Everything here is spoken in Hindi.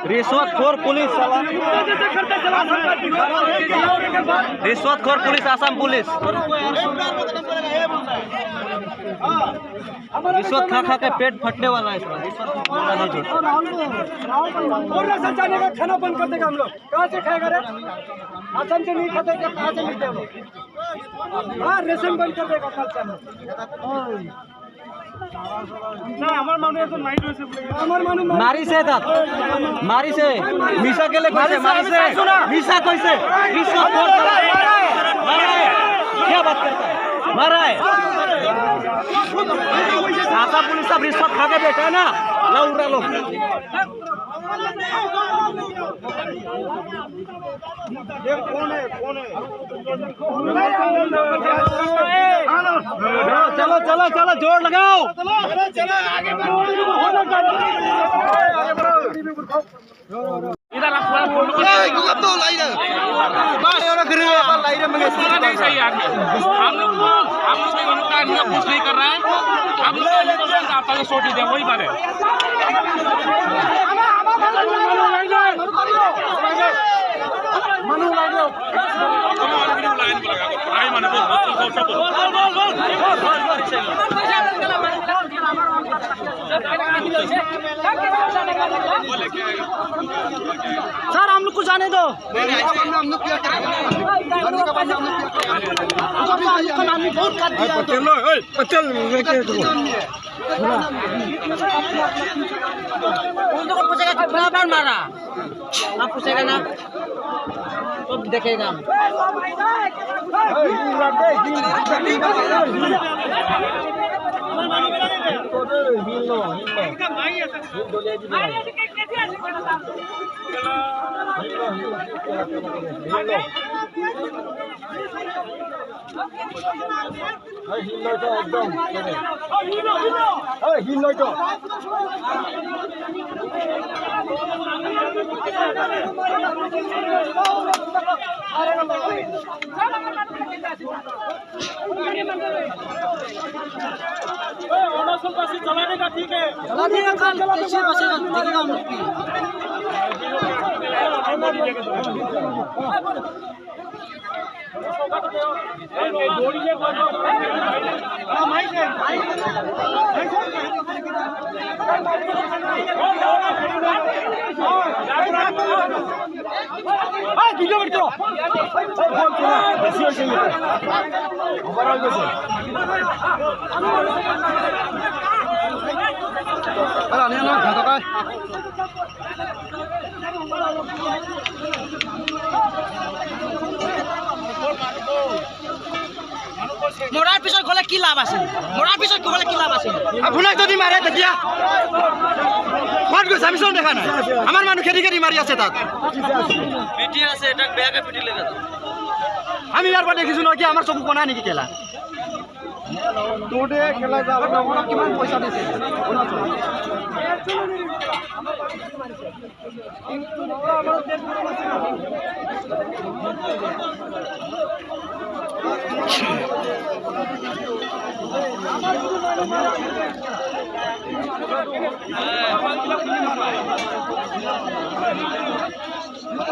रिश्वतखोर पुलिस रिश्वतखोर पुलिस आसाम पुलिस रिश्वत खा खा के पेट फटने वाला है। जाने का खाना बंद कर देगा हम लोग। कहाँ से खाएगा रे? आसाम से नहीं खाते क्या? कहाँ से मिलते हो? हाँ रेशन बंद कर देगा कल से। मारी से था मारी से मिसा के लिए कैसे मारी से मिसा कैसे क्या बात करता है? मारा है आसाम पुलिस सब रिश्वत खा के बैठा है ना लौरा लोग। चलो चलो चलो जोर लगाओ। इधर नहीं सही आदमी हम लोग कुछ नहीं कर रहे हैं। हम लोग सोटी दे वही बात है। सर हम लोग को जाने दो। मारा आप पूछेगा ना तो देखेगा। चलाने का ठीक है, चलाने का काम कैसे बसेगा देखेगा हम लोग की। মরার পিছত গলে কি লাভ আছে? মরার পিছত গলে কি লাভ আছে? আপোনাক যদি মাৰে তেতিয়া ক'ত গৈছে আমি চোন দেখা নাই। আমাৰ মানুহ খেদি খেদি মাৰি আছে তাত পিটি আছে। এটাক বেয়াকে পিটিলে আমি ইয়াৰ পৰা দেখিছো ন কি আমাৰ চকু কণা নেকি কেলা তোৰে খেলা যাব কিমান পইচা দিছে